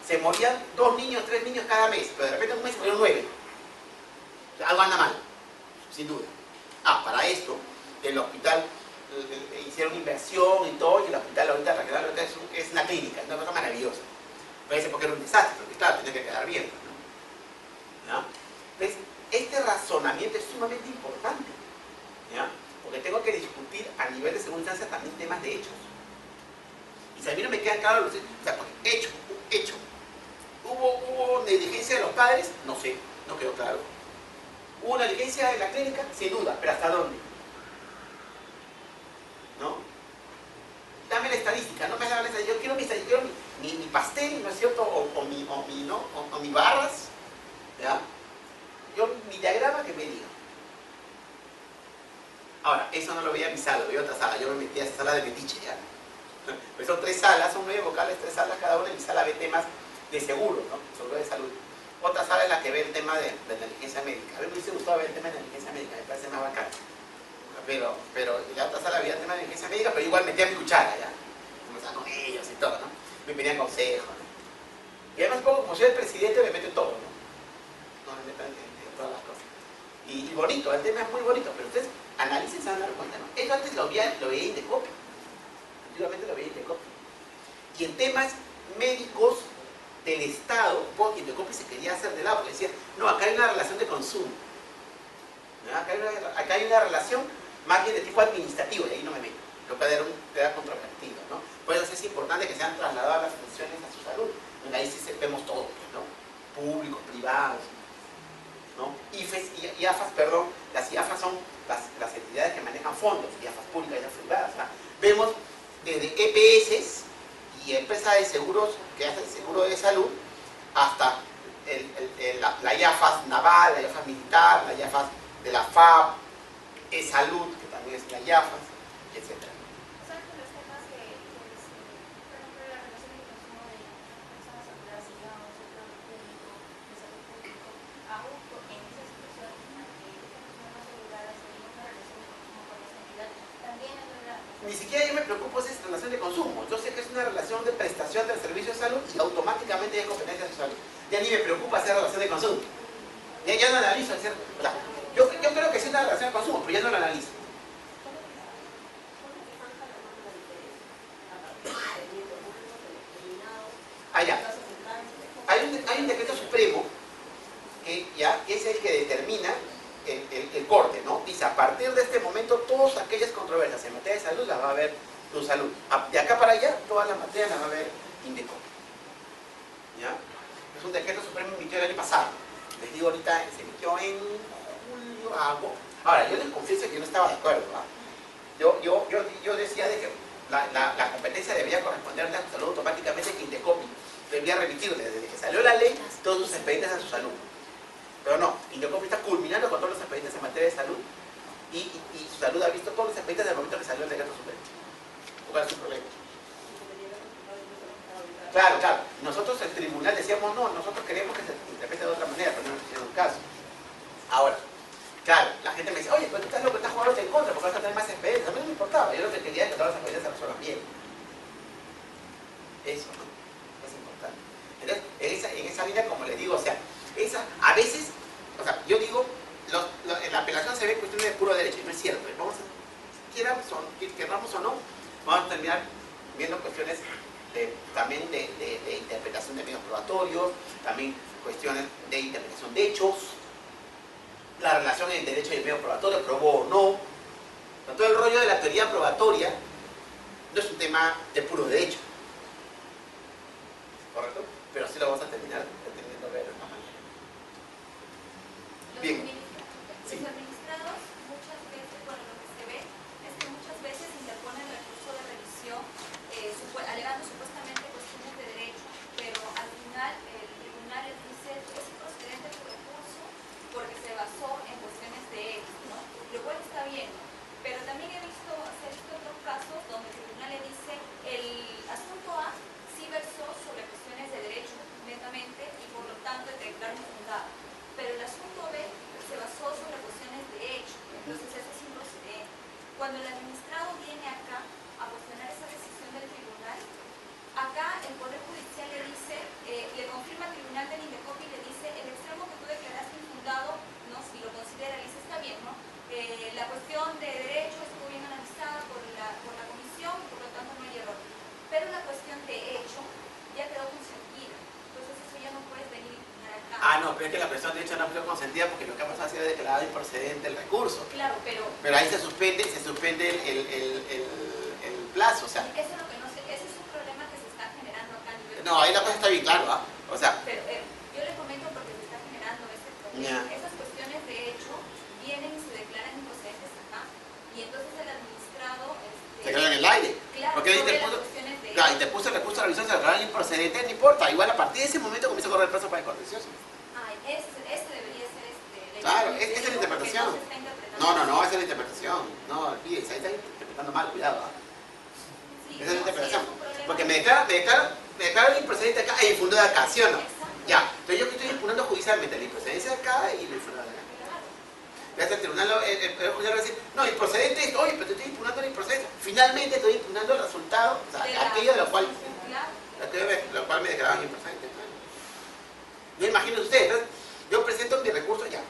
se morían 2 niños, 3 niños cada mes, pero de repente en un mes murieron 9. O sea, algo anda mal, sin duda. Para esto, el hospital hicieron inversión y todo, y el hospital ahorita es una clínica, es una cosa maravillosa. Parece porque era un desastre, porque claro, tenía que quedar bien, ¿no? ¿Ya? Entonces, este razonamiento es sumamente importante, ¿ya? Porque tengo que discutir a nivel de segunda instancia también temas de hechos. Y si a mí no me quedan claros los hechos, o sea, porque hecho. ¿Hubo negligencia de los padres? No sé, no quedó claro. ¿Hubo una negligencia de la clínica? Sin duda, pero ¿hasta dónde? ¿No? Dame la estadística, no me hagan la estadística. Yo quiero mi pastel, ¿no es cierto? O mi barras, ¿ya? Yo, mi diagrama que me diga. Ahora, eso no lo veía en mi sala, lo veía en otra sala. Yo me metí a esa sala de metiche, ¿ya? Pues son 3 salas, son 9 vocales, 3 salas cada una. En mi sala ve temas de seguro, ¿no? Seguro de salud. Otra sala es la que ve el tema de la negligencia médica. A mí me hubiese gustado ver el tema de la negligencia médica, me parece más bacán. Pero la otra sala veía el tema de negligencia médica, pero igual metía mi cuchara, ¿ya? Conversaba con ellos y todo, ¿no? Me pedían consejos, ¿no? Y además, como soy el presidente, me meto en todo, ¿no? No me meto en todas las cosas. Y bonito, el tema es muy bonito, pero ustedes analicen, se van a dar cuenta, ¿no? Eso antes lo veía Indecopi. Antiguamente lo veía Indecopi. Y en temas médicos del Estado, porque Indecopi se quería hacer de lado, porque decía, no, acá hay una relación de consumo. ¿No? Acá hay una relación más bien de tipo administrativo, y ahí no me meto. Lo puede dar controvertido, ¿no? Por eso es importante que sean trasladadas las funciones a su salud. Donde ahí sí vemos todo, ¿no? Públicos, privados, ¿no? IAFAS, perdón, las IAFAS son las entidades que manejan fondos, IAFAS públicas y IAFAS privadas, ¿no? Vemos desde EPS y empresas de seguros que hacen seguro de salud hasta la IAFAS naval, la IAFAS militar, la IAFAS de la FAB, E-Salud, que también es la IAFAS, etc. ¿Saben que los temas por ejemplo, la relación de consumo de personas aseguradas, digamos, el plan público, de salud público, aún en esa situación en la que estas personas aseguradas tienen una relación de consumo con esa entidad, también hay una relación? Ni siquiera yo me preocupo si es relación de consumo. Yo sé que es una relación de prestación del servicio de salud y automáticamente hay competencia social. Ya ni me preocupa hacer relación de consumo. Ya no analizo hacer. O sea, yo creo que sí es una relación de consumo, pero ya no lo analizo. Allá. Hay un decreto supremo que es el que determina el corte, ¿no? Dice, a partir de este momento, todas aquellas controversias en materia de salud las va a ver tu salud. De acá para allá, todas las materias las va a ver Indecopi. ¿Ya? Es un decreto supremo emitido el año pasado. Les digo ahorita, se emitió en julio, agosto. Ahora, yo les confieso que yo no estaba de acuerdo, ¿no? Yo decía de que la competencia debía corresponder a la salud automáticamente, que Indecopi debía remitir desde que salió la ley todos sus expedientes a su salud. Pero no, Indecopi está culminando con todos los expedientes en materia de salud y su salud ha visto todos los expedientes desde el momento que salió el decreto supremo. ¿Cuál es su problema? Claro. Nosotros, el tribunal, decíamos, no, nosotros queremos que se interprete de otra manera, pero no nos hicieron caso. Ahora, claro, la gente me dice, oye, pero tú estás loco, estás jugando en contra, porque vas a tener más expedientes. A mí no me importaba, yo lo que quería es que todas las expedientes se resuelvan bien. Eso, ¿no? Es importante. Entonces, en esa línea, como les digo, o sea, a veces, o sea, yo digo, en la apelación se ve cuestiones de puro derecho, y no es cierto. Vamos a, queramos o no, vamos a terminar viendo cuestiones también de interpretación de medios probatorios, también cuestiones de interpretación de hechos, la relación entre el derecho y el medio probatorio, probó o no. Pero todo el rollo de la teoría probatoria no es un tema de puro derecho, ¿correcto? Pero sí lo vamos a terminar entendiendo de esta manera. Bien. Los administrados muchas veces, bueno, lo que se ve es que muchas veces interponen el recurso de revisión alegando supuestamente cuestiones de derecho, pero al final el tribunal les dice es procedente tu recurso porque se basó en cuestiones de ética, ¿no? Lo cual está bien, pero también se ha visto otros casos donde el tribunal le dice el asunto A sí versó sobre cuestiones de derecho netamente y por lo tanto es declarado infundado, pero el asunto B se basó sobre cuestiones de hecho, entonces eso es improcedente. Cuando el administrado viene acá a cuestionar esa decisión del tribunal, acá el Poder Judicial le dice, le confirma al tribunal del Indecopi y le dice el extremo que tú declaraste infundado, ¿no? Si lo considera, le dice está bien, ¿no? La cuestión de derecho estuvo bien analizada por la comisión, por lo tanto no hay error. Pero la cuestión de hecho ya quedó consentida. Ah, no, pero es que la prestación de derecho no fue consentida porque lo que ha pasado ha sido declarado improcedente el recurso. Claro, pero Pero ahí se suspende el plazo, o sea. eso es lo que no sé, ese es un problema que se está generando acá a nivel. No, ahí la cosa está bien claro, ¿ah? O sea. Pero yo le comento porque se está generando ese problema. Esas cuestiones de hecho vienen y se declaran improcedentes acá. Y entonces el administrado se queda en el aire. Claro, porque interpuso el recurso de revisión, se declaran improcedentes, no importa. Igual a partir de ese momento comienza a correr el plazo para el contencioso. Ay, ese debería ser claro, esa es la interpretación. No, esa es la interpretación. No, olvídense, ahí está interpretando mal, cuidado. Sí, esa es la interpretación. Sí, porque me declaro improcedente acá y el fondo de acá, ¿sí o no? Ya, entonces yo estoy impugnando judicialmente la improcedencia de acá y el fondo de acá. Gracias al tribunal, el Poder Judicial va a decir, no, improcedente es, oye, pero te estoy impugnando la improcedencia. Finalmente estoy impugnando el resultado, o sea, aquello de lo cual me declaraban improcedente. No imaginen ustedes, entonces, yo presento mi recurso, ya,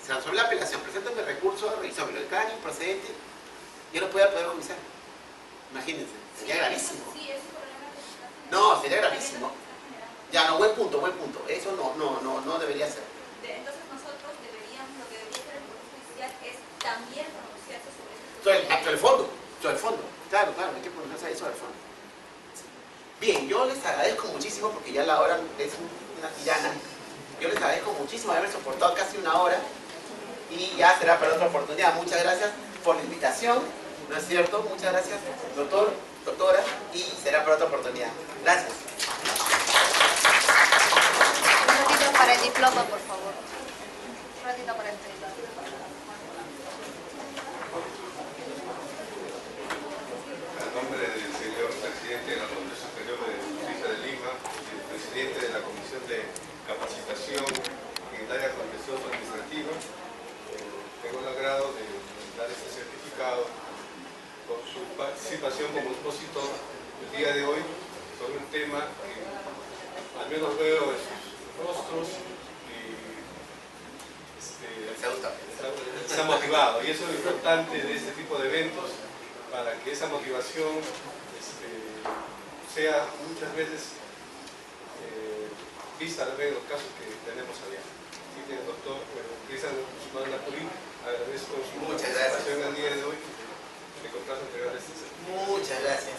se resuelve la apelación, presento mi recurso de revisión, me lo declaran improcedente, yo no puedo al Poder Judicial. Imagínense, sería gravísimo. Sí, es un problema que se está generando. No, sería gravísimo. Ya, no, buen punto. Eso no debería ser. Entonces nosotros deberíamos, lo que debería hacer el Poder Judicial es también pronunciarse sobre este Sobre el fondo. Claro, hay que pronunciarse ahí sobre el fondo. Bien, yo les agradezco muchísimo porque ya la hora es una tirana. Yo les agradezco muchísimo haber soportado casi una hora y ya será para otra oportunidad. Muchas gracias por la invitación, ¿no es cierto? Muchas gracias, doctor, doctora, y será para otra oportunidad. Gracias. Un ratito para el diploma, por favor. Un ratito para el diploma. A nombre del señor presidente de la Corte Superior de Justicia de Lima y el presidente de la Comisión de Capacitación en el área contencioso administrativa, tengo el agrado de dar este certificado por su participación como expositor el día de hoy sobre un tema que al menos veo en sus rostros y se ha motivado, y eso es lo importante de este tipo de eventos, para que esa motivación sea muchas veces vista al ver los casos que tenemos allá. Así que, doctor Cristian Napoli, agradezco su participación el día de hoy. Me complace entregar este servicio. Muchas gracias.